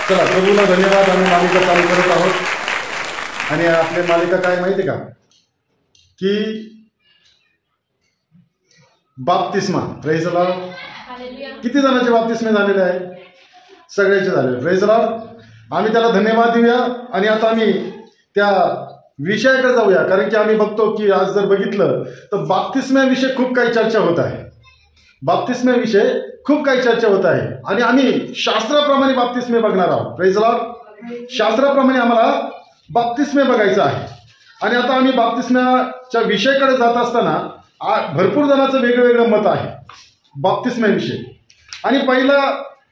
चला, प्रभूला धन्यवाद. आम्ही मालिका चालू करत आहोत आणि आपली मालिका काय माहिती का की बाप्तिस्मा. Praise the Lord. किती जणांचे बाप्तिस्मे झालेले आहे? सगळ्याचे झालेले. Praise the Lord. आम्ही त्याला धन्यवाद देऊया आणि आता आम्ही त्या विषयाकडे जाऊया, कारण की आम्ही बघतो की आज जर बघितलं तर बाप्तिस्म्याविषयी खूप काही चर्चा होत आहे. बाप्तिस्म्याविषयी खूप काही चर्चा होत आहे आणि आम्ही शास्त्राप्रमाणे बाप्तिस्मे बघणार आहोत. Praise the Lord. शास्त्राप्रमाणे आम्हाला बाप्तिस्मे बघायचं आहे आणि आता आम्ही बाप्तिस्म्याच्या विषयाकडे जात असताना भरपूर जणांचं वेगवेगळं मत आहे बाप्तिस्म्याविषयी. आणि पहिला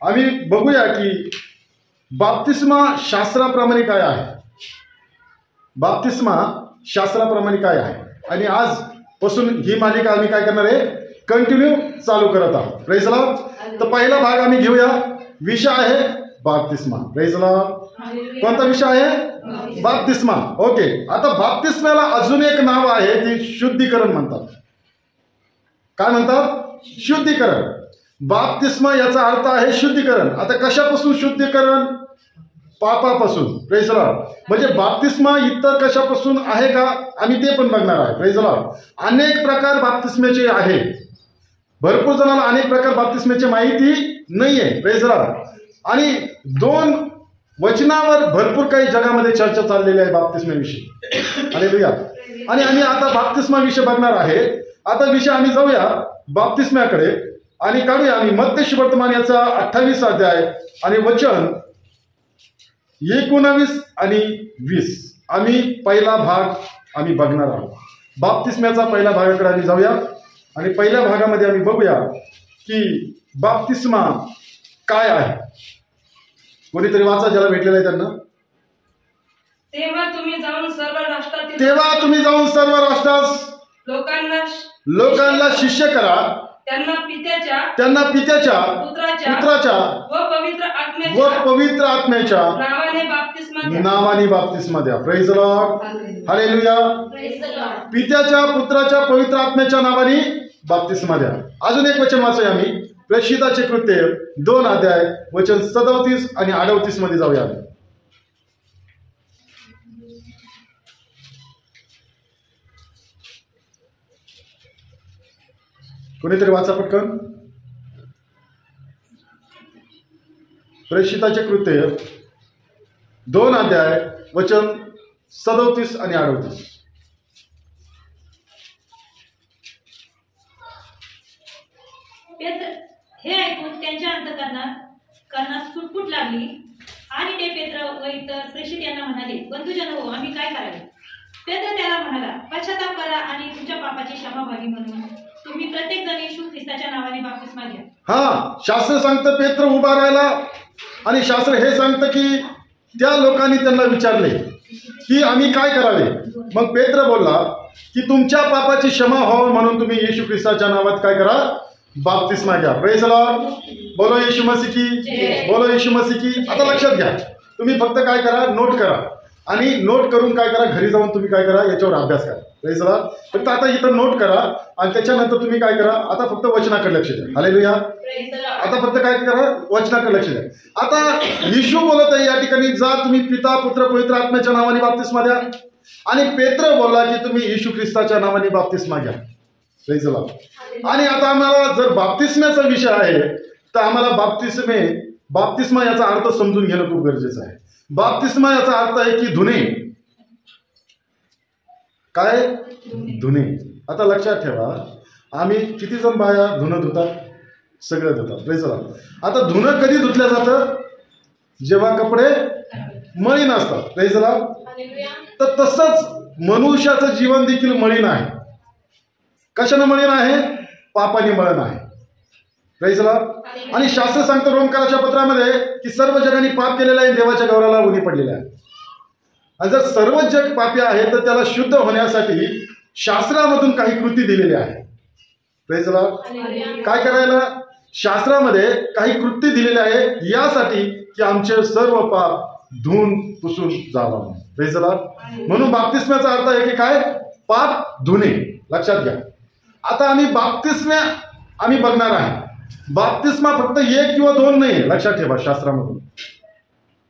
आम्ही बघूया की बाप्तिस्मा शास्त्राप्रमाणे काय आहे. बाप्तिस्मा शास्त्राप्रमाणे काय आहे आणि आजपासून ही मालिका आम्ही काय करणार आहे, कंटिन्यू चालू करत आहोत. Praise the Lord. तर पहिला भाग आम्ही घेऊया. विषय आहे बाप्तिस्मा. Praise the Lord. कोणता विषय आहे? बाप्तिस्मा. ओके. आता बाप्तिस्म्याला अजून एक नाव आहे, ते शुद्धीकरण म्हणतात. काय म्हणतात? शुद्धीकरण. बाप्तिस्मा याचा अर्थ आहे शुद्धीकरण. आता कशापासून शुद्धीकरण? पापापासून. Praise the lord. म्हणजे बाप्तिस्मा इतर कशापासून आहे का, आम्ही ते पण बघणार आहे. Praise the Lord. अनेक प्रकार बाप्तिस्म्याचे आहे. भरपूर जणांना अनेक प्रकार बाप्तिस्म्याची माहिती नाहीये. Praise the lord. आणि 2 वचनावर भरपूर काही जगामध्ये चर्चा चाललेली आहे बाप्तिस्म्याविषयी. हालेलुया. आणि आम्ही आता बाप्तिस्मा विषय बघणार आहे. आता विषय आम्ही जाऊया बाप्तिस्म्याकडे आणि काढूया आम्ही मत्ती सुवर्तमान याचा 28 अध्याय आणि वचन 19 आणि 20. आम्ही पहिला भाग आम्ही बघणार आहोत. बाप्तिस्म्याचा पहिल्या भागाकडे आम्ही जाऊया आणि पहिल्या भागामध्ये आम्ही बघूया की बाप्तिस्मा काय आहे. कोणीतरी वाचा, ज्याला भेटलेलं आहे त्यांना. तेव्हा तुम्ही जाऊन सर्व राष्ट्रास लोकांना शिष्य करा, त्यांना पित्याच्या पुत्राच्या व पवित्र आत्म्याच्या नावाने बाप्तिस्मा द्या. Praise the Lord. हालेलुया. पित्याच्या, पुत्राच्या, पवित्र आत्म्याच्या नावाने बाप्तिस्मा द्या. अजून एक वचन वाचूया आम्ही. प्रेषिताचे कृत्य 2 अध्याय वचन 37 आणि 38 मध्ये जाऊया. कोणीतरी वाचा पटकन. प्रेषिताचे कृत्य 2 अध्याय वचन 37 आणि 38. हे ऐकून त्यांच्या अंतःकरणात फुटफुट लागली आणि ते पेत्र व इतर प्रेषित यांना म्हणाले, बंधुजनो, आम्ही काय करावे? पेत्र त्याला म्हणाला, पश्चाताप करा आणि तुमच्या पापाची क्षमा व्हावी म्हणून तुम्ही प्रत्येक जण येशू ख्रिस्ताच्या नावाने बाप्तिस्मा घ्या. शास्त्र सांगतं पेत्र उभा राहिला आणि शास्त्र हे सांगतं की त्या लोकांनी त्यांना विचारले की आम्ही काय करावे. मग पेत्र बोलला की तुमच्या पापाची क्षमा व्हावी म्हणून तुम्ही येशू ख्रिस्ताच्या नावात काय करा, बाप्तिस्मा घ्या. Praise the Lord. बोलो येशू मसीह की. बोलो येशू मसीह की. आता लक्षात घ्या, तुम्ही फक्त काय करा, नोट करा आणि नोट करून काय करा, घरी जाऊन तुम्ही काय करा, याच्यावर अभ्यास करा. Praise the Lord. फक्त आता इथं नोट करा आणि त्याच्यानंतर तुम्ही काय करा, आता फक्त वचनाकडे लक्ष द्या. हालेलुया. आता फक्त काय करा, वचनाकडे लक्ष द्या. आता येशू बोलत आहे या ठिकाणी, जा तुम्ही पिता, पुत्र, पवित्र आत्म्याच्या नावाने बाप्तिस्मा द्या. आणि पेत्र बोलला की तुम्ही येशू ख्रिस्ताच्या नावाने बाप्तिस्मा घ्या. Praise the lord. आणि आता आम्हाला जर बाप्तिस्म्याचा विषय आहे तर आम्हाला बाप्तिस्मा याचा अर्थ समजून घेणं खूप गरजेचं आहे. बाप्तिस्मा याचा अर्थ आहे की धुणे. काय? धुणे. आता लक्षात ठेवा, आम्ही किती जण बाया धुणं धुतात? सगळं धुतात. Praise the Lord. आता धुणं कधी धुतलं जातं? जेव्हा कपडे मळीन असतात. Praise the Lord. तर तसंच मनुष्याचं जीवन देखील मळीन आहे. कशानं मळीन आहे? पापाने मळीन आहे. Praise the lord. आणि शास्त्र सांगतं रोमकराच्या पत्रामध्ये की सर्व जगाने पाप केलेलं आहे, देवाच्या गौरवाला उणी पडलेलं आहे. आणि जर सर्व जग पापी आहे तर त्याला शुद्ध होण्यासाठी शास्त्रामधून काही कृती दिलेली आहे. Praise the Lord. काय करायला? शास्त्रामध्ये काही कृती दिलेली आहे यासाठी की आमचे सर्व पाप धुवून पुसून जावं. Praise the Lord. म्हणून बाप्तिस्म्याचा अर्थ आहे की काय? पाप धुणे. लक्षात घ्या. आता आम्ही बाप्तिस्मा आम्ही बघणार आहे. बाप्तिस्मा फक्त 1 किंवा 2 नाही, लक्षात ठेवा. शास्त्रामधून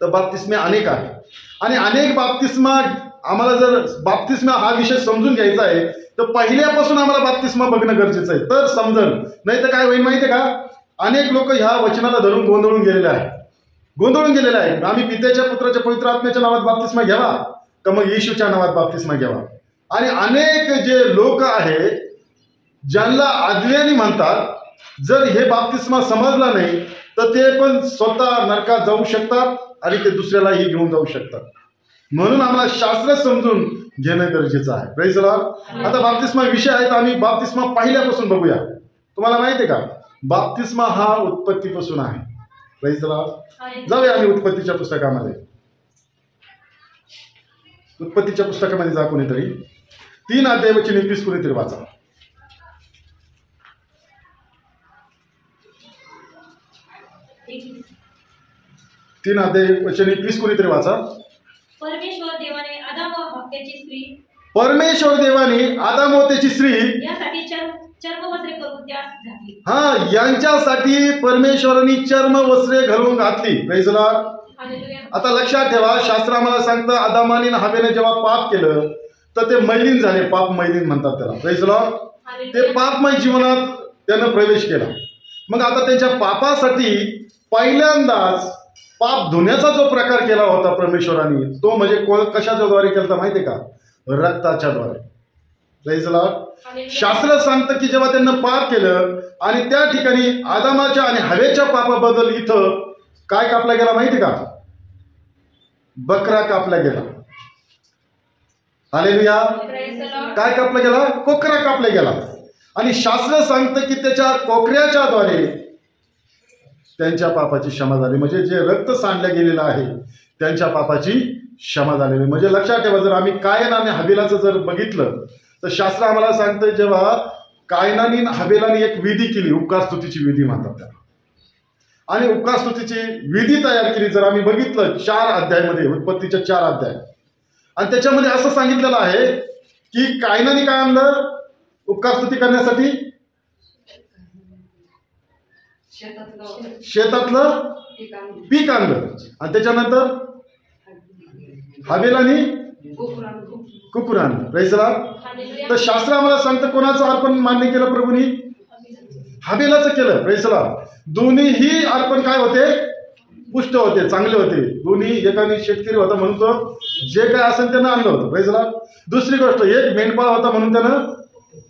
तर बाप्तिस्मे अनेक आहे आणि अनेक बाप्तिस्मा आम्हाला जर बाप्तिस्मा हा विषय समजून घ्यायचा आहे तर पहिल्यापासून आम्हाला बाप्तिस्मा बघणं गरजेचं आहे, तर समजल. नाही तर काय होईल माहिती आहे का, अनेक लोक ह्या वचनाला धरून गोंधळून गेलेले आहेत. आम्ही पित्याच्या, पुत्राच्या, पवित्र आत्म्याच्या नावात बाप्तिस्मा घ्यावा का मग येशूच्या नावात बाप्तिस्मा घ्यावा. आणि अनेक जे लोक आहे ज्यांना अज्ञानी म्हणतात, जर हे बाप्तिस्मा समजला नाही तर ते पण स्वतः नरकात जाऊ शकतात आणि ते दुसऱ्यालाही घेऊन जाऊ शकतात. म्हणून आम्हाला शास्त्र समजून घेणं गरजेचं आहे. Praise the Lord. आता बाप्तिस्मा विषय आहे तर आम्ही बाप्तिस्मा पहिल्यापासून बघूया. तुम्हाला माहिती आहे का, बाप्तिस्मा हा उत्पत्तीपासून आहे. Praise the Lord. जाऊया आम्ही उत्पत्तीच्या पुस्तकामध्ये. उत्पत्तीच्या पुस्तकामध्ये जा कोणीतरी. 3 अध्यायाची 21 कोणीतरी वाचा. 3 अध्यायाची 21 कोणीतरी वाचा. परमेश्वर देवाने आदाम व त्याची स्त्री यासाठी चर्मवस्त्रे करून त्यास घातली. यांच्यासाठी परमेश्वरांनी चर्मवस्त्रे घालून घातली. Praise the Lord. आता लक्षात ठेवा, शास्त्र आम्हाला सांगतं आदामानी आणि हवेने जेव्हा पाप केलं तर ते मैलीन झाले. पाप मैलीन म्हणतात त्याला. Praise the Lord. ते पापमय जीवनात त्यानं प्रवेश केला. मग आता त्यांच्या पापासाठी पहिल्यांदाच पाप धुण्याचा जो प्रकार केला होता परमेश्वरांनी, तो म्हणजे कशाच्या द्वारे केला माहितीये का, रक्ताच्या द्वारे. Praise the Lord. शास्त्र सांगतं की जेव्हा त्यांनी पाप केलं आणि त्या ठिकाणी आदामाच्या आणि हवेच्या पापाबद्दल इथं काय कापला गेला माहिती का, बकरा कापला गेला. हालेलुया. काय कापला गेला, कोकरा कापला गेला. आणि शास्त्र सांगतं की त्याच्या कोकऱ्याच्या द्वारे त्यांच्या पापाची क्षमा झाली. म्हणजे जे रक्त सांडलं गेलेलं आहे त्यांच्या पापाची क्षमा झालेली. म्हणजे लक्षात ठेवा, जर आम्ही कायन आणि हबेलाचं जर बघितलं तर शास्त्र आम्हाला सांगतं जेव्हा कायनानी हबेलाने एक विधी केली, उपकार स्तुतीची विधी म्हणतात त्याला, आणि उपकार स्तुतीची विधी तयार केली. जर आम्ही बघितलं 4 अध्यायामध्ये, उत्पत्तीच्या 4 अध्याय, आणि त्याच्यामध्ये असं सांगितलेलं आहे की कायनाने काय आणलं उपकार स्तुती करण्यासाठी, शेतातलं पीक आणलं. आणि त्याच्यानंतर हबेलाने कुकुर आणलं. Praise the Lord. तर शास्त्र आम्हाला सांगतं कोणाचं अर्पण मान्य केलं प्रभूंनी, हबेलाचं केलं. Praise the Lord. दोन्हीही अर्पण काय होते, पुष्ट होते, चांगले होते. दोन्ही, एकाने शेतकरी होता म्हणून तो जे काय असेल त्यानं आणलं होतं. Praise the Lord. दुसरी गोष्ट, एक मेंढपाळ होता म्हणून त्यानं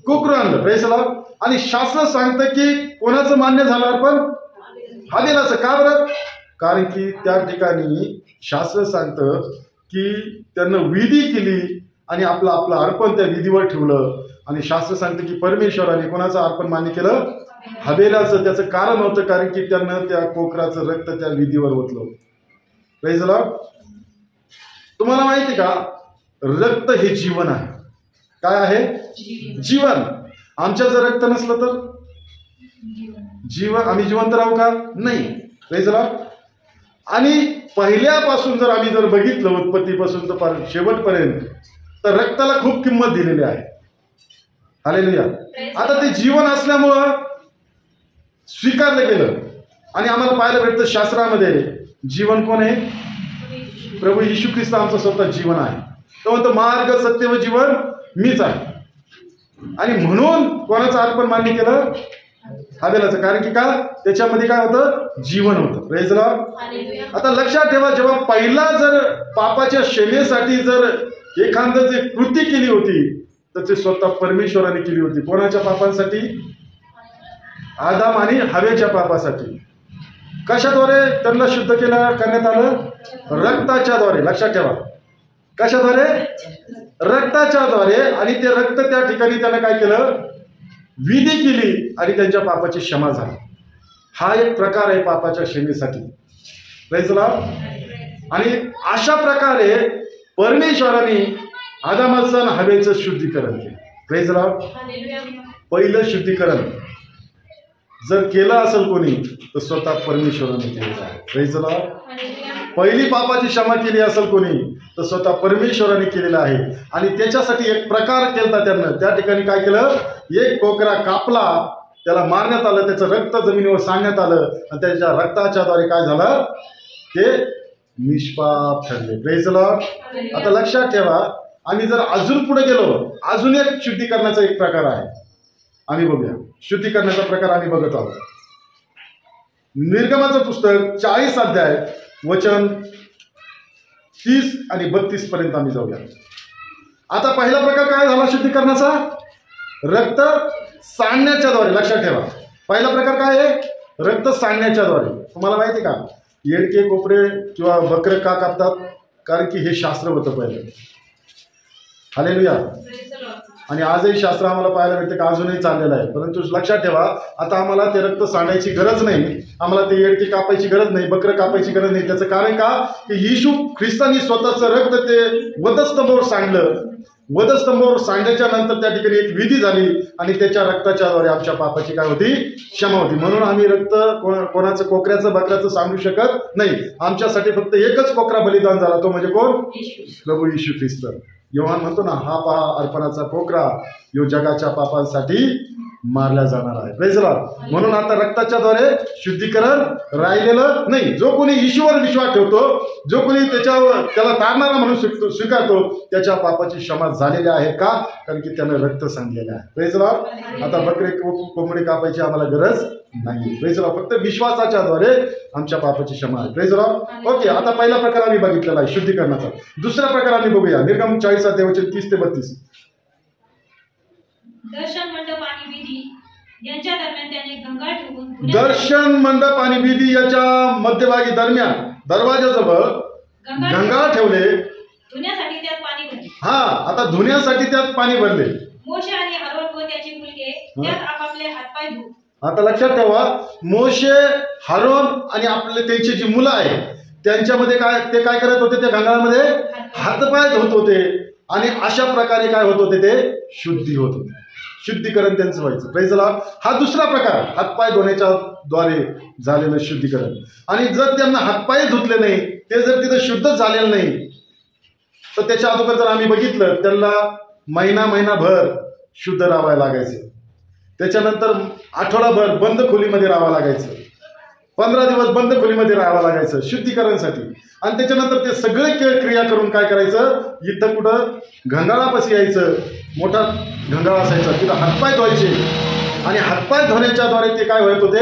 कुकुर आणलं. Praise the lord. आणि शास्त्र सांगतं की कोणाचं मान्य झालं अर्पण, हबेलाचं. का बरं, कारण की त्या ठिकाणी शास्त्र सांगतं की त्यानं विधी केली आणि आपलं अर्पण त्या विधीवर ठेवलं. आणि शास्त्र सांगतं की परमेश्वराने कोणाचं अर्पण मान्य केलं, हबेलाचं. त्याचं कारण होतं कारण की त्यानं त्या कोकराचं रक्त त्या विधीवर ओतलं. Praise the lord. तुम्हाला माहिती का, रक्त हे जीवन आहे. काय आहे, जीवन. आमच्या जर रक्त नसलं तर जीवन, आम्ही जिवंत राहू का, नाही. Praise the lord. आणि पहिल्यापासून जर आम्ही बघितलं उत्पत्तीपासून तर शेवटपर्यंत, तर रक्ताला खूप किंमत दिलेली आहे. हालेलुया. आता ते जीवन असल्यामुळं स्वीकारलं गेलं. आणि आम्हाला पाहायला भेटतं शास्त्रामध्ये जीवन कोण आहे, प्रभू येशू ख्रिस्त आमचं स्वतः जीवन आहे. तो म्हणतो मार्ग, सत्य व जीवन मीच आहे. आणि म्हणून कोणाचं अर्पण मान्य केलं, हबेलाचं. कारण की का, त्याच्यामध्ये काय होतं, जीवन होतं. Praise the Lord. आता लक्षात ठेवा, जेव्हा पहिला जर पापाच्या क्षमेसाठी जर एखादं जे कृती केली होती तर ते स्वतः परमेश्वराने केली होती. कोणाच्या पापांसाठी, आदाम आणि हवेच्या पापासाठी. कशाद्वारे त्यांना शुद्ध करण्यात आलं, रक्ताच्या द्वारे. लक्षात ठेवा, कशाद्वारे, रक्ताच्या द्वारे. आणि ते रक्त त्या ठिकाणी त्यानं काय केलं, विधी केली आणि त्यांच्या पापाची क्षमा झाली. हा एक प्रकार आहे पापाच्या क्षमेसाठी. Praise the lord. आणि अशा प्रकारे परमेश्वराने आदामाचं आणि हवेचं शुद्धीकरण केलं. Praise the lord. पहिलं शुद्धीकरण जर केलं असेल कोणी तर स्वतः परमेश्वराने केलेलं आहे. Praise the Lord. पहिली पापाची क्षमा केली असेल कोणी तर स्वतः परमेश्वराने केलेलं आहे. आणि त्याच्यासाठी एक प्रकार केला त्यानं. त्या ठिकाणी काय केलं, एक कोकरा कापला, त्याला मारण्यात आलं, त्याचं रक्त जमिनीवर सांडण्यात आलं आणि त्याच्या रक्ताच्या द्वारे काय झालं, ते निष्पाप ठरले. Praise Lord. आता लक्षात ठेवा, आम्ही जर अजून पुढे गेलो, अजून एक शुद्धीकरणाचा एक प्रकार आहे, आम्ही बघूया. शुद्धीकरणाचा प्रकार आम्ही बघत आहोत. निर्गमाचं पुस्तक 40 अध्याय वचन 30 आणि 32 पर्यंत आम्ही जाऊया. आता पहिला प्रकार काय झाला शुद्धीकरणाचा? रक्त सांडण्याच्या द्वारे. लक्षात ठेवा, पहिला प्रकार काय आहे? रक्त सांडण्याच्या द्वारे. तुम्हाला माहिती का येडके कोपरे किंवा बकरे का कापतात? कारण की हे शास्त्र होतं पहिलं. हालेलुया. आणि आजही शास्त्र आम्हाला पाहायला मिळते का अजूनही चाललेलं आहे. परंतु लक्षात ठेवा, आता आम्हाला ते रक्त सांडायची गरज नाही, आम्हाला ते येडके कापायची गरज नाही, बकरं कापायची गरज नाही. त्याचं कारण का की येशू ख्रिस्तांनी स्वतःचं रक्त ते वधस्तंभावर सांडलं. वधस्तंभावर सांडल्याच्या नंतर त्या ठिकाणी एक विधी झाली आणि त्याच्या रक्ताच्या द्वारे आमच्या पापाची काय होती? क्षमा होती. म्हणून आम्ही रक्त कोणाचं कोकऱ्याचं बकऱ्याचं सांडू शकत नाही. आमच्यासाठी फक्त एकच कोकरा बलिदान झाला, तो म्हणजे कोण? प्रभू येशू ख्रिस्त. योहान म्हणतो ना, हा पहा अर्पणाचा कोकरा, यो जगाच्या पापांसाठी मारला जाणार आहे. Praise Lord. म्हणून आता रक्ताच्या द्वारे शुद्धीकरण राहिलेलं नाही. जो कोणी येशूवर विश्वास ठेवतो, जो कोणी त्याला तारणारा म्हणून स्वीकारतो, त्याच्या पापाची क्षमा झालेली आहे. का? कारण की त्यानं रक्त सांडलेलं आहे. Praise Lord. आता बकरे कोंबडी कापायची आम्हाला गरज नाही. Praise Lord. फक्त विश्वासाच्या द्वारे आमच्या पापाची क्षमा आहे. Praise Lord. ओके, आता पहिला प्रकार आम्ही बघितलेला आहे शुद्धीकरणाचा. दुसरा प्रकार आम्ही बघूया. निर्गम 40 अध्याय वचन 30 ते 32. दर्शन मंडप आणि विधी यांच्या दरम्यान त्याने गंगा ठेवून, दर्शन मंडप आणि विधी याच्या मध्यभागी दरम्यान दरवाजाजवळ गंगा ठेवले. धुण्यासाठी त्यात पाणी भरले. हा, आता धुण्यासाठी त्यात पाणी भरले. मोशे आणि आरोन व त्याची मुलगे त्यात आपापले हातपाय धुत. आता लक्षात ठेवा, मोशे, हारोन आणि आपले त्यांची जी मुलं आहेत त्यांच्यामध्ये ते काय करत होते? त्या गंगामध्ये हातपाय धुत होते आणि अशा प्रकारे काय होत होते? ते शुद्धी होत होते. शुद्धीकरण त्यांचं व्हायचं. Praise Lord. हा दुसरा प्रकार, हातपाय धुण्याच्या द्वारे झालेलं शुद्धीकरण. आणि जर त्यांना हातपाय धुतले नाही, ते जर तिथं शुद्ध झालेलं नाही, तर त्याच्या अगोदर जर आम्ही बघितलं, त्यांना महिनाभर शुद्ध राहावं लागायचं. त्याच्यानंतर आठवडाभर बंद खोलीमध्ये राहावं लागायचं. 15 दिवस बंद खोलीमध्ये राहावं लागायचं शुद्धीकरणासाठी. आणि त्याच्यानंतर ते सगळे क्रिया करून काय करायचं? इथं कुठं घंगाळापाशी यायचं, मोठा घंगाळा असायचा, तिथं हातपाय धुवायचे आणि हातपाय धुण्याच्याद्वारे ते काय होत होते?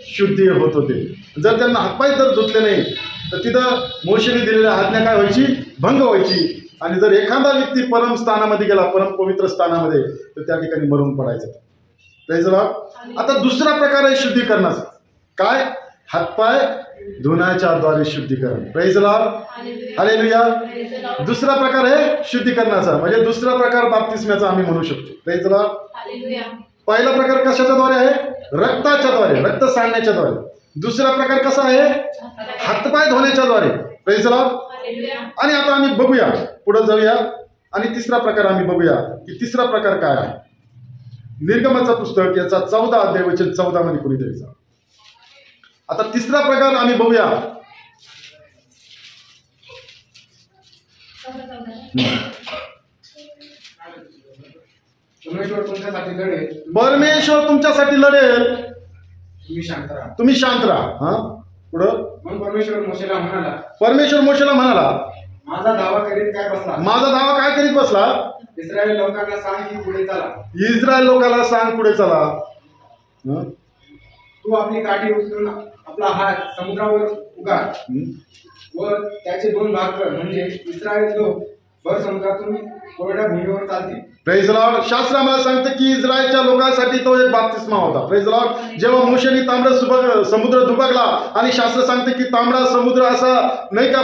शुद्धी होत होते. जर त्यांना हातपाय जर धुतले नाही, तर तिथं मोशेने दिलेल्या आज्ञा काय व्हायची? भंग व्हायची. आणि जर एखादा व्यक्ती परम स्थानामध्ये गेला, परम पवित्र स्थानामध्ये, तर त्या ठिकाणी मरून पडायचं. Praise Lord. आता दुसरा प्रकार आहे शुद्धीकरणाचा. काय? हातपाय धुण्याच्या द्वारे शुद्धीकरण. Praise Lord. हालेलुया. दुसरा प्रकार आहे शुद्धीकरणाचा, म्हणजे दुसरा प्रकार बाप्तिस्म्याचा आम्ही म्हणू शकतो. Praise Lord. पहिला प्रकार कशाच्या द्वारे आहे? रक्ताच्या द्वारे, रक्त सांडण्याच्या द्वारे. दुसरा प्रकार कसा आहे? हातपाय धुण्याच्या द्वारे. Praise Lord. आणि आता आम्ही बघूया, पुढे जाऊया आणि तिसरा प्रकार आम्ही बघूया की तिसरा प्रकार काय आहे. निर्गमाचं पुस्तक याचा 14 अध्याय वचन 14 मध्ये कुणी द्यायचा. आता तिसरा प्रकार आम्ही बघूया. परमेश्वर तुमच्यासाठी लढेल. परमेश्वर तुमच्यासाठी लढेल, तुम्ही शांत राहा. तुम्ही शांत राहा. हा, पुढं. मग परमेश्वर मोशेला म्हणाला, माझा दावा करीत काय बसला? माझा दावा काय करीत बसला? इस्रायल लोकांना सांग की पुढे चला. इस्रायल लोकांना सांग पुढे चला. तू आपली काठी उचलून आपला हात समुद्रावर उगार व त्याचे 2 भाग कर, म्हणजे इस्रायल लोक भर समुद्रातून कोरड्या भूमीवर चालतील. Praise Lord. शास्त्र आम्हाला सांगतं की इस्रायलच्या लोकांसाठी तो एक बाप्तिस्मा होता. Praise Lord. जेव्हा मोशेने तांबडा समुद्र दुबगला आणि शास्त्र सांगते की तांबडा समुद्र असा नाही का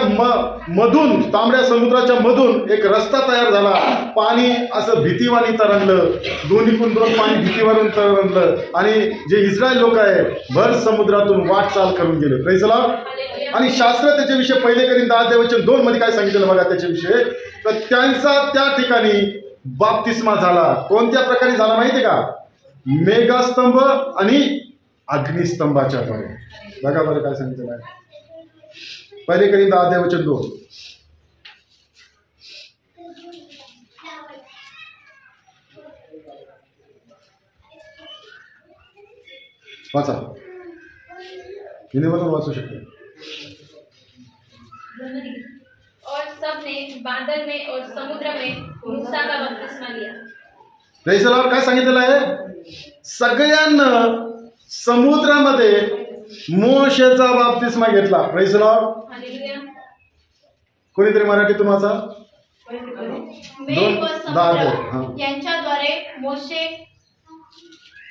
मधून, तांबड्या समुद्राच्या मधून एक रस्ता तयार झाला. पाणी असं भीतीवानी तरंगलं, दोन्हीकडून पाणी भीतीवरून तरंगलं आणि जे इस्रायल लोक आहे भर समुद्रातून वाटचाल करून गेले. Praise Lord. आणि शास्त्र त्याच्याविषयी पहिले करीन 10 अध्याय वचन 2 मध्ये काय सांगितलं बघा त्याच्याविषयी. तर त्यांचा त्या ठिकाणी बाप्तिस्मा झाला. कोणत्या प्रकारे झाला माहिती का? मेघस्तंभ आणि अग्निस्तंभाच्या द्वारे. बघा बरं काय सांगितलं आहे. पहिले करीन 10 अध्याय वचन 2. वाचा. हिंदीमधून वाचू शकते. बादल में और समुद्र में मूसा का बपतिस्मा लिया। Praise the Lord. काय सांगितलेलं आहे? सगळ्यांना समुद्रामध्ये मोशेचा बाप्तिस्मा घेतला. Praise the Lord. हालेलुया. कोणीतरी मराठीतून वाचा. मेघ व समुद्र यांच्याद्वारे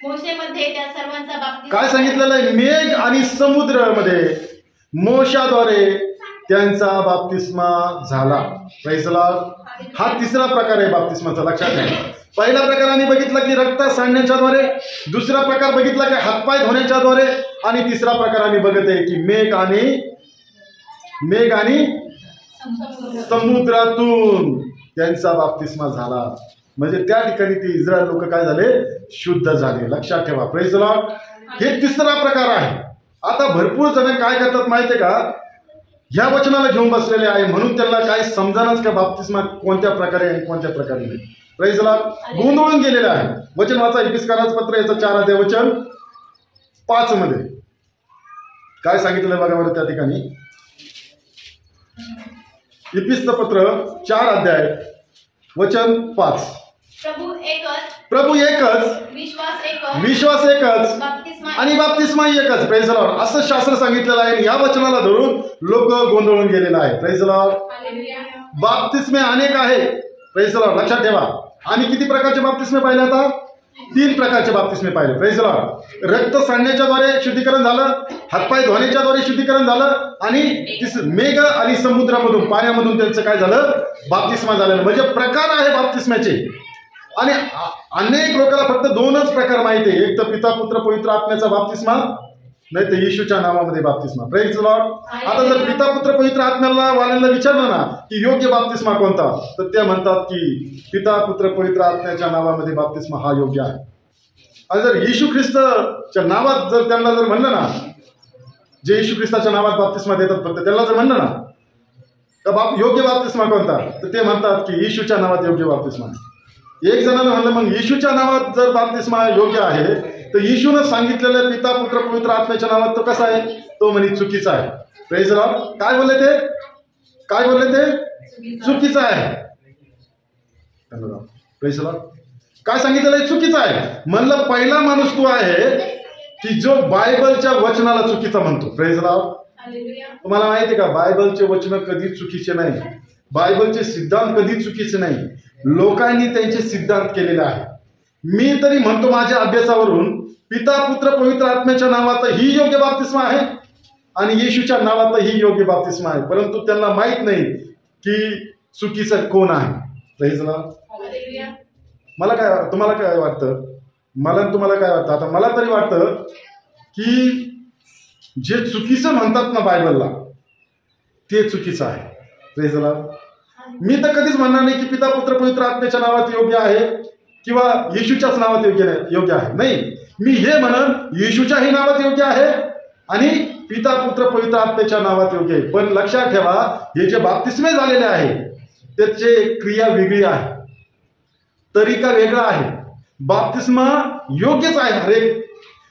मोशेमध्ये त्या सर्वांचा बाप्तिस्मा. काय सांगितलेलं आहे? मेघ आणि समुद्रामध्ये मोशाद्वारे त्यांचा बाप्तिस्मा झाला. Praise the Lord. हा तिसरा प्रकार आहे बाप्तिस्माचा, लक्षात घ्या. पहिला प्रकार आम्ही बघितला की रक्त सांडण्याच्याद्वारे, दुसरा प्रकार बघितला की हातपाय धुण्याच्याद्वारे, आणि तिसरा प्रकार आम्ही बघत आहे की मेघ आणि समुद्रातून त्यांचा बाप्तिस्मा झाला. म्हणजे त्या ठिकाणी ते इस्रायल लोक काय झाले? शुद्ध झाले. लक्षात ठेवा. Praise the Lord. हे तिसरा प्रकार आहे. आता भरपूर जण काय करतात माहितीये का? ह्या वचनाला घेऊन बसलेले आहे म्हणून त्यांना काय समजानाच का बाप्तिस्मा कोणत्या प्रकारे आहे कोणत्या प्रकारे नाही. Praise the Lord. गोंधळून गेलेला आहे. वचन वाचा इफिसकारांचं पत्र याचं 4 अध्याय वचन 5 मध्ये काय सांगितलं बघा बरं त्या ठिकाणी. इफिसचं पत्र 4 अध्याय वचन 5. प्रभू एकच, विश्वास एकच आणि बाप्तिस्मा एकच. Praise the Lord. असं शास्त्र सांगितलेलं आहे. या वचनाला धरून लोक गोंधळून गेलेला आहे. Praise the Lord. बाप्तिस्मे अनेक आहे. Praise the Lord. लक्षात ठेवा. आम्ही किती प्रकारचे बाप्तिस्मे पाहिले? आता 3 प्रकारचे बाप्तिस्मे पाहिले. Praise the Lord. रक्त सांडण्याच्याद्वारे शुद्धीकरण झालं, हातपाय धुण्याच्याद्वारे शुद्धीकरण झालं, आणि मेघ आणि समुद्रामधून पाण्यामधून त्यांचं काय झालं? बाप्तिस्मा झालेलं. म्हणजे प्रकार आहे बाप्तिस्म्याचे. आणि अनेक लोकांना फक्त 2च प्रकार माहिती आहे. एक तर पिता पुत्र पवित्र आत्म्याचा बाप्तिस्मा, नाही तर येशूच्या नावामध्ये बाप्तिस्मा. Praise the Lord. आता जर पिता पुत्र पवित्र आत्म्याला वाल्यांना विचारलं ना की योग्य बाप्तिस्मा कोणता, तर ते म्हणतात की पिता पुत्र पवित्र आत्म्याच्या नावामध्ये बाप्तिस्मा हा योग्य आहे. आणि जर येशू ख्रिस्ताच्या नावात जर त्यांना जर म्हणलं ना, जे येशू ख्रिस्ताच्या नावात बाप्तिस्मा देतात फक्त त्यांना जर म्हणलं ना तर योग्य बाप्तिस्मा कोणता, तर ते म्हणतात की येशूच्या नावात योग्य बाप्तिस्मा आहे. एक जणांना म्हणलं मग येशूच्या नावात जर बाप्तिस्मा योग्य आहे तर येशूनं सांगितलेलं पिता पुत्र पवित्र आत्म्याच्या नावात तो कसा आहे? तो म्हणे चुकीचा आहे. Praise the Lord. काय बोलले ते? चुकीचा आहे. Praise the Lord. काय सांगितलेलं आहे? चुकीचा आहे. म्हणलं पहिला माणूस तो आहे की जो बायबलच्या वचनाला चुकीचा म्हणतो. Praise the lord. तुम्हाला माहिती आहे का? बायबलचे वचन कधी चुकीचे नाही. बायबलचे सिद्धांत कधी चुकीचे नाही. लोकांनी त्यांचे सिद्धांत केलेले आहे. मी तरी म्हणतो माझ्या अभ्यासावरून पिता पुत्र पवित्र आत्म्याच्या नावात ही योग्य बाप्तिस्मा आहे आणि येशूच्या नावात ही योग्य बाप्तिस्मा आहे, परंतु त्यांना माहित नाही की चुकीचं कोण आहे. Praise the lord. तुम्हाला काय वाटतं? तुम्हाला काय वाटतं? आता मला तरी वाटतं की जे चुकीचं म्हणतात ना बायबलला ते चुकीचं आहे. Praise the Lord. मी तर कधीच म्हणणार नाही की पिता पुत्र पवित्र आत्म्याच्या नावात योग्य आहे किंवा येशूच्याच नावात योग्य आहे. नाही, मी हे म्हणन येशूच्याही नावात योग्य आहे आणि पिता पुत्र पवित्र आत्म्याच्या नावात योग्य आहे. पण लक्षात ठेवा, हे जे बाप्तिस्मे झालेले आहे त्याचे क्रिया वेगळी आहे, तरीका वेगळा आहे. बाप्तिस्मा योग्यच आहे. अरे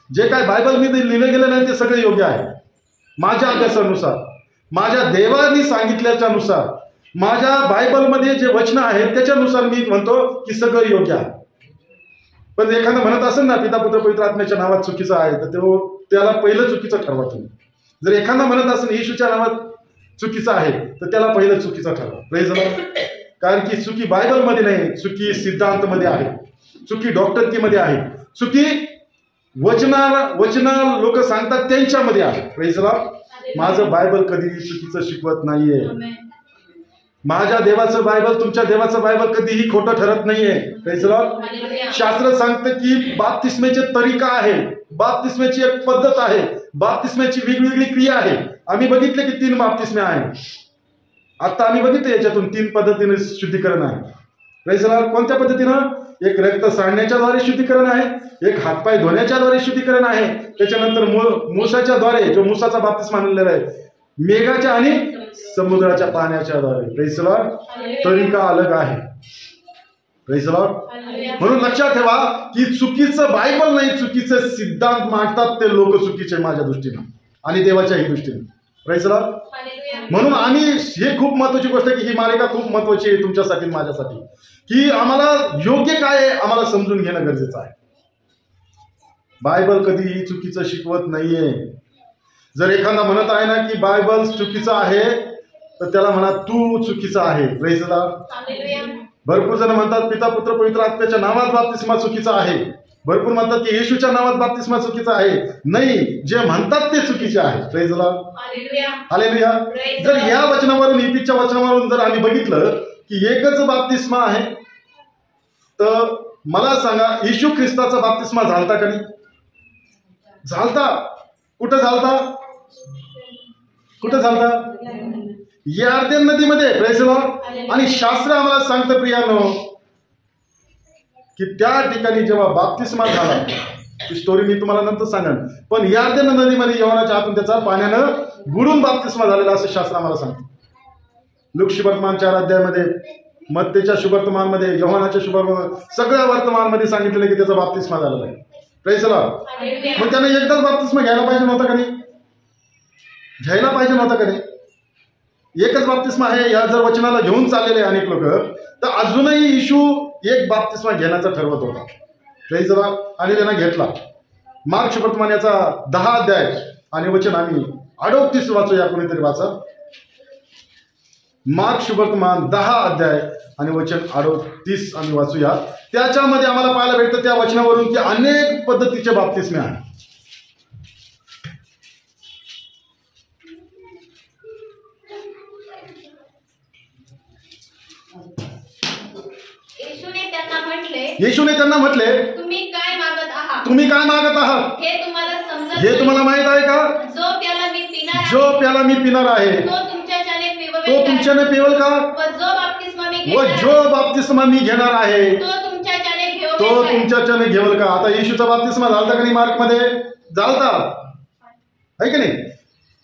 जे काय बायबलमध्ये लिहिलं गेलं नाही ते सगळे योग्य आहे. माझ्या अभ्यासानुसार, माझ्या देवानी सांगितल्याच्या नुसार, माझ्या बायबलमध्ये जे वचन आहेत त्याच्यानुसार मी म्हणतो की सगळं योग्य आहे. पण एखादं म्हणत असेल ना पिता पुत्र पवित्र आत्म्याच्या नावात चुकीचं आहे तर त्याला पहिलं चुकीचं ठरवा तुम्ही. जर एखादा म्हणत असेल येशूच्या नावात चुकीचं आहे तर त्याला पहिलं चुकीचं ठरवा. Praise the Lord. कारण की चुकी बायबलमध्ये नाही, चुकी सिद्धांतमध्ये आहे, चुकी डॉक्टरकीमध्ये आहे, चुकी वचना लोक सांगतात त्यांच्यामध्ये आहे. Praise the Lord. माझं बायबल कधी चुकीचं शिकवत नाहीये. माझ्या देवाचं बायबल तुमच्या देवाचं बायबल कधीही खोटं ठरत नाहीये. Praise the Lord. शास्त्र सांगतं की बाप्तिस्मेचे तरीका आहे, बाप्तिस्मेची एक पद्धत आहे, बाप्तिस्मेची वेगवेगळी क्रिया आहे. आम्ही बघितले की 3 बाप्तिस्मे आहे. आता आम्ही बघितले याच्यातून 3 पद्धतीने शुद्धीकरण आहे. Praise the Lord. कोणत्या पद्धतीनं? एक रक्त सांडण्याच्याद्वारे शुद्धीकरण आहे, एक हातपाय धुण्याच्याद्वारे शुद्धीकरण आहे, त्याच्यानंतर मुसाच्याद्वारे जो मुसाचा बाप्तिस्मा आणलेला आहे, मेघाच्या आणि समुद्राच्या पाण्याच्या द्वारे. Praise the Lord. तरीका अलग आहे. Praise the Lord. म्हणून लक्षात ठेवा की चुकीचं बायबल नाही, चुकीचे सिद्धांत मांडतात ते लोक चुकीचे माझ्या दृष्टीनं आणि देवाच्याही दृष्टीनं. Praise the Lord. म्हणून आम्ही हे खूप महत्वाची गोष्ट आहे की ही मालिका खूप महत्वाची आहे तुमच्यासाठी माझ्यासाठी, की आम्हाला योग्य काय आहे आम्हाला समजून घेणं गरजेचं आहे. बायबल कधीही चुकीचं शिकवत नाहीये. जर एखादा म्हणत आहे ना की बायबल चुकीचं आहे तर त्याला म्हणा तू चुकीचा आहे. Praise the Lord. भरपूर जण म्हणतात पिता पुत्र पवित्र आत्म्याच्या नावात बाप्तिस्मा चुकीचा आहे. भरपूर म्हणतात की येशूच्या नावात बाप्तिस्मा चुकीचा आहे. नाही, जे म्हणतात ते चुकीचे आहे. Praise the Lord. हालेलुया. जर या वचनावरून इफिसच्या वचनावरून जर आम्ही बघितलं की एकच बाप्तिस्मा आहे तर मला सांगा येशू ख्रिस्ताचा बाप्तिस्मा झालता का नाही? झालता. कुठं झालता? कुठं झालता? यार्देन नदीमध्ये. Praise the lord. आणि शास्त्र आम्हाला सांगतं प्रियानो की त्या ठिकाणी जेव्हा बाप्तिस्मा झाला, ती स्टोरी मी तुम्हाला नंतर सांगेन, पण यार्देन नदीमध्ये योहानाच्या हातून त्याचा पाण्यानं बुडून बाप्तिस्मा झालेला असं शास्त्र आम्हाला सांगतं. लूक शुभवर्तमान 4 अध्यायामध्ये, मत्तेच्या शुभवर्तमानमध्ये, योहानाच्या शुभवर्तमान, सगळ्या वर्तमानमध्ये सांगितलेलं की त्याचा बाप्तिस्मा झालेला आहे. Praise the Lord. मग त्याने एकदाच बाप्तिस्मा घ्यायला पाहिजे नव्हता का नाही? घ्यायला पाहिजे नव्हता का नाही? एकच बाप्तिस्मा आहे या जर वचनाला घेऊन चाललेले अनेक लोक, तर अजूनही येशू एक बाप्तिस्मा घेण्याचा ठरवत होता. Praise the lord. आणि त्यानं घेतला. मार्क शुभवर्तमान याचा 10 अध्याय आणि वचन आम्ही 38 वाचूया. कोणीतरी वाचा. मार्क शुभवर्तमान 10 अध्याय आणि वचन 38 आम्ही वाचूया. त्याच्यामध्ये आम्हाला पाहायला भेटतं त्या वचनावरून की अनेक पद्धतीचे बाप्तिस्मे आहेत. येशूने त्यांना म्हटले तुम्ही काय मागत आहात? तुम्ही काय मागत आहात हे तुम्हाला माहित आहे का? जो प्याला मी पिणार जो प्याला मी पिणार आहे तो तुमच्याच्याने पिववेल तो तुमच्याने पिवल का? व जो बाप्तिस्मा मी घेणार आहे तो तुमच्याच्याने तो तुमच्याच्याने घेवल का? आता येशूचा बाप्तिस्मा झालता का नाही? मार्क मध्ये झालता आहे की नाही?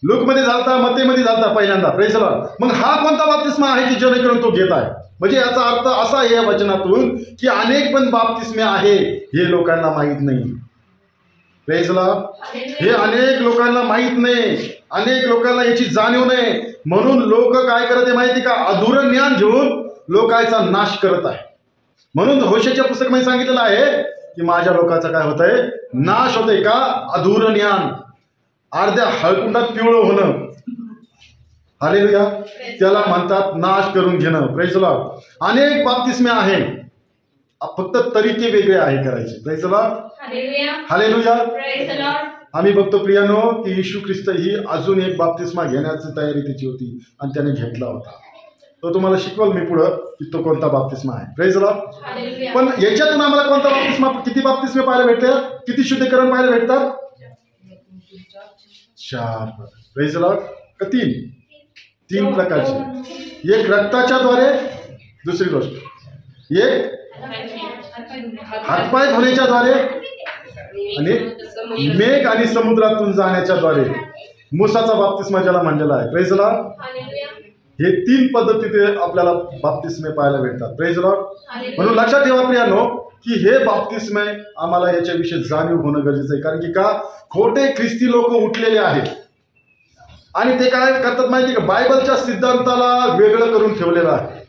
लूक मध्ये झालता, मत्तेमध्ये झालता पहिल्यांदा. Praise the Lord. मग हा कोणता बाप्तिस्मा आहे की जेणेकरून तो घेत आहे? म्हणजे याचा अर्थ असा आहे या वचनातून की अनेक पण बाप्तिस्मे आहे हे लोकांना माहित नाही. Praise the Lord. हे अनेक लोकांना माहित नाही, अनेक लोकांना याची जाणीव नाही. म्हणून लोक काय करत आहे माहिती का? अधुरं ज्ञान घेऊन लोकांचा नाश करत आहे. म्हणून होशेच्या पुस्तकामध्ये सांगितलेलं आहे की माझ्या लोकांचा काय होत आहे? नाश होतंय का? अधुरं ज्ञान, अर्ध्या हळकुंडात पिवळं होणं. हालेलुया. त्याला म्हणतात नाश करून घेणं. Praise the Lord. अनेक बाप्तिस्मे आहे, फक्त तरीके वेगळे आहे करायचे. Praise the Lord. हालेलुया. आम्ही बघतो प्रियानो की येशू ख्रिस्त ही अजून एक बाप्तिस्मा घेण्याची तयारी त्याची होती आणि त्याने घेतला होता. तो तुम्हाला शिकवल मी पुढं की तो कोणता बाप्तिस्मा आहे. Praise the Lord. पण याच्यातून आम्हाला कोणता बाप्तिस्मा, किती बाप्तिस्मे पाहायला भेटते? किती शुद्धीकरण पाहायला भेटतात? 4. Praise the Lord. का 3 प्रकारचे. एक रक्ताच्या द्वारे, दुसरी गोष्ट एक हातपाय धुण्याच्या द्वारे आणि मेघ आणि समुद्रातून जाण्याच्या द्वारे. मुसाचा बाप्तिस्मा ज्याला म्हणलेला आहे. Praise the Lord. हे 3 पद्धतीने आपल्याला बाप्तिस्मे पाहायला भेटतात. Praise the Lord. म्हणून लक्षात ठेवा प्रियानो की हे बाप्तिस्मे आम्हाला याच्याविषयी जाणीव होणं गरजेचं आहे. कारण की का? खोटे ख्रिस्ती लोक उठलेले आहेत आणि ते काय करतात माहिती का? बायबलच्या सिद्धांताला वेगळं करून ठेवलेलं आहे.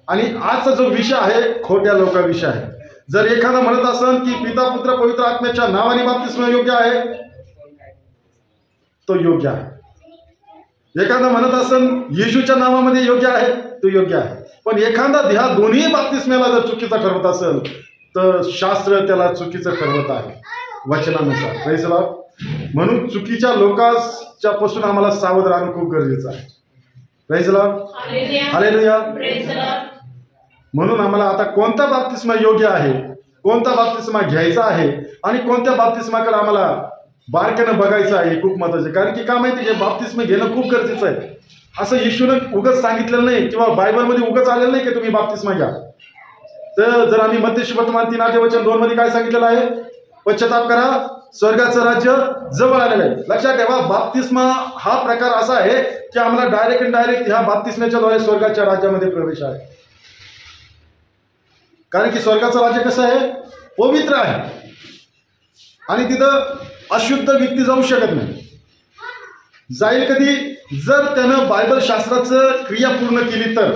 आणि आजचा जो विषय आहे खोट्या लोकांविषयी आहे. जर एखादा म्हणत असेल की पिता पुत्र पवित्र आत्म्याच्या नावाने बाप्तिस्मा योग्य आहे, तो योग्य आहे. एखादा म्हणत असेल येशूच्या नावामध्ये योग्य आहे, तो योग्य आहे. पण एखादा ह्या दोन्ही बाप्तिस्म्याला जर चुकीचा ठरवत असेल तर शास्त्र त्याला चुकीचं ठरवत आहे वचनानुसार. Praise the Lord. म्हणून चुकीच्या लोकांच्या पासून आम्हाला सावध राहणं खूप गरजेचं आहे. Praise the Lord. हालेलुया. म्हणून आम्हाला आता कोणता बाप्तिस्मा योग्य आहे, कोणता बाप्तिस्मा घ्यायचा आहे आणि कोणत्या बाप्तिस्माकडे आम्हाला बारकाईनं बघायचं आहे हे खूप महत्त्वाचं आहे. कारण की काय माहिती आहे, बाप्तिस्मा घेणं खूप गरजेचं आहे. असं येशूनं उगाच सांगितलेलं नाही किंवा बायबलमध्ये उगाच आलेलं नाही की तुम्ही बाप्तिस्मा घ्या. तर जर आम्ही मत्ते शुभवर्तमान 3 अध्याय वचन 2 मध्ये काय सांगितलेलं आहे? पश्चाताप करा, स्वर्गाचं राज्य जवळ आलेलं आहे. लक्षात ठेवा, बाप्तिस्मा हा प्रकार असा आहे की आम्हाला डायरेक्ट इनडायरेक्ट ह्या बाप्तिस्म्याच्या द्वारे स्वर्गाच्या राज्यामध्ये प्रवेश आहे. कारण की स्वर्गाचं राज्य कसं आहे? पवित्र आहे आणि तिथं अशुद्ध व्यक्ती जाऊ शकत नाही. जाईल कधी? जर त्यानं बायबल शास्त्राचं क्रिया पूर्ण केली तर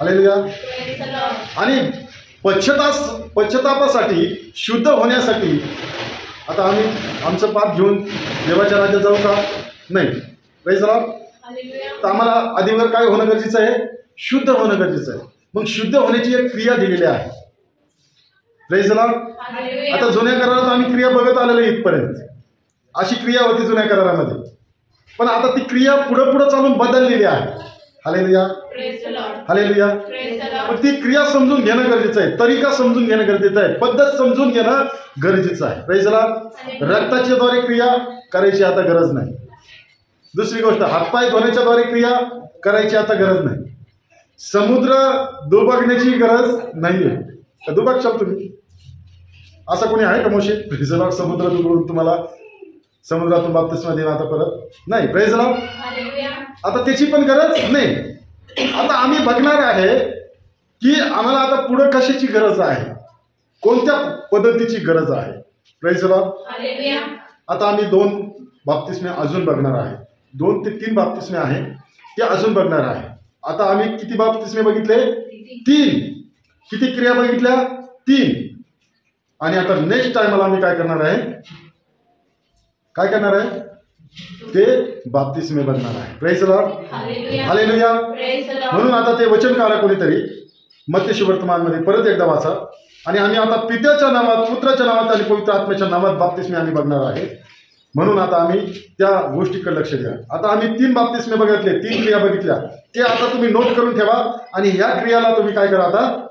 हालेलुया. आणि पश्चातापासाठी शुद्ध होण्यासाठी आता आम्ही आमचं पाप घेऊन देवाच्या राज्यात जाऊ का? नाही. Praise the Lord. तर आम्हाला आधीवर काय होणं गरजेचं आहे? शुद्ध होणं गरजेचं आहे. मग शुद्ध होण्याची एक क्रिया दिलेली आहे. Praise the Lord. आता जुन्या करारात आम्ही क्रिया बघत आलेलो इथपर्यंत. अशी क्रिया होती जुन्या करारामध्ये, पण आता ती क्रिया पुढे चालून बदललेली आहे. हालेलुया. हालेलुया. पण ती क्रिया समजून घेणं गरजेचं आहे, तरीका समजून घेणं गरजेचं आहे, पद्धत समजून घेणं गरजेचं आहे. Praise the Lord. रक्ताच्या द्वारे क्रिया करायची आता गरज नाही. दुसरी गोष्ट, हातपाय धुण्याच्या द्वारे क्रिया करायची आता गरज नाही. समुद्र दुबगण्याची गरज नाहीये. दुबगशाल तुम्ही? असं कोणी आहे का मोशे? Praise the Lord. समुद्र दुबगून तुम्हाला समुद्रातून बाप्तिस्मा देणं आता परत नाही. Praise the Lord. आता त्याची पण गरज नाही. आता आम्ही बघणार आहे की आम्हाला आता पुढे कशाची गरज आहे, कोणत्या पद्धतीची गरज आहे. Praise the Lord. आता आम्ही 2 बाप्तिस्मे अजून बघणार आहे. 2 ते 3 बाप्तिस्मे आहे ते अजून बघणार आहे. आता आम्ही किती बाप्तिस्मे बघितले? 3. किती क्रिया बघितल्या? 3. आणि आता नेक्स्ट टाइमला आम्ही काय करणार आहे? काय करणार आहे? ते बाप्तिस्मे बघणार आहे. Praise the Lord. हालेलुया. म्हणून आता ते वचन काढा कोणीतरी मत्ती सुवर्तमानमध्ये परत एकदा वाचा. आणि आम्ही आता पित्याच्या नावात, पुत्राच्या नावात आणि पवित्र आत्म्याच्या नावात बाप्तिस्मे आम्ही बघणार आहे. म्हणून आता आम्ही त्या गोष्टीकडे लक्ष द्या. आता आम्ही 3 बाप्तिस्मे बघितले, 3 क्रिया बघितल्या. ते आता तुम्ही नोट करून ठेवा आणि ह्या क्रियाला तुम्ही काय करा? आता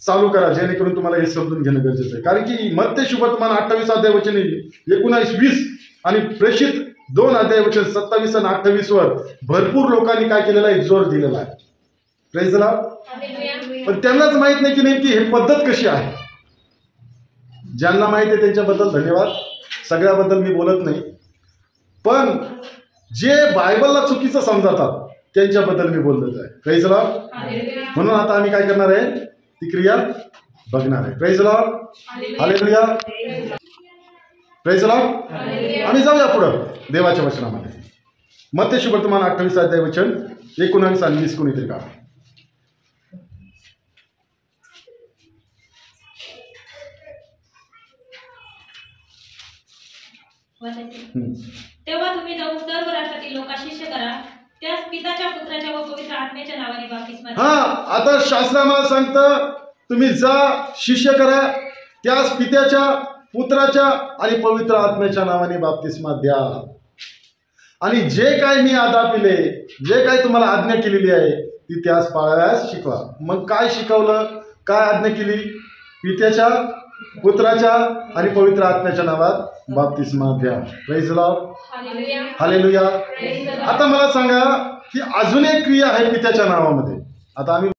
चालू करा, जेणेकरून तुम्हाला हे समजून घेणं गरजेचं आहे. कारण की मत्ती सुवर्तमान 28 अध्याय वचन 19-20 आणि प्रेषित 2 अध्याय वचन 27 आणि 28 वर भरपूर लोकांनी काय केलेलं आहे? जोर दिलेला आहे. Praise the Lord. पण त्यांनाच माहित नाही की नेमकी हे पद्धत कशी आहे. ज्यांना माहित आहे त्यांच्याबद्दल धन्यवाद. सगळ्याबद्दल मी बोलत नाही, पण जे बायबलला चुकीचं समजतात त्यांच्याबद्दल मी बोलत आहे. Praise the Lord. म्हणून आता आम्ही काय करणार आहे? ती क्रिया बघणार आहे. Praise the Lord. Hallelujah. Praise the Lord. आम्ही जाऊया पुढं देवाच्या वचनामध्ये. मत्ती सुवर्तमान 28 अध्याय वचन 19 आणि 20 कोणीतरी का? तेव्हा तुम्ही जाऊन सर्व राष्ट्रातील लोकांना शिष्य करा, त्यास पिताच्या, पुत्राच्या व पवित्र आत्म्याच्या नावाने बाप्तिस्मा द्या. आता शास्त्र आम्हाला सांगतं तुम्ही जा, शिष्य करा, त्यास पित्याच्या, पुत्राच्या आणि पवित्र आत्म्याच्या नावाने बाप्तिस्मा द्या. आणि जे काय मी आज्ञापिले, जे काय तुम्हाला आज्ञा केलेली आहे ती त्यास पाळायला शिकवा. मग काय शिकवलं? काय आज्ञा केली? पित्याच्या, पुत्राच्या आणि पवित्र आत्म्याच्या नावात बाप्तिस्मा द्या. Praise the Lord. हालेलुया. आता मला सांगा की अजून एक क्रिया आहे पित्याच्या नावामध्ये. आता आम्ही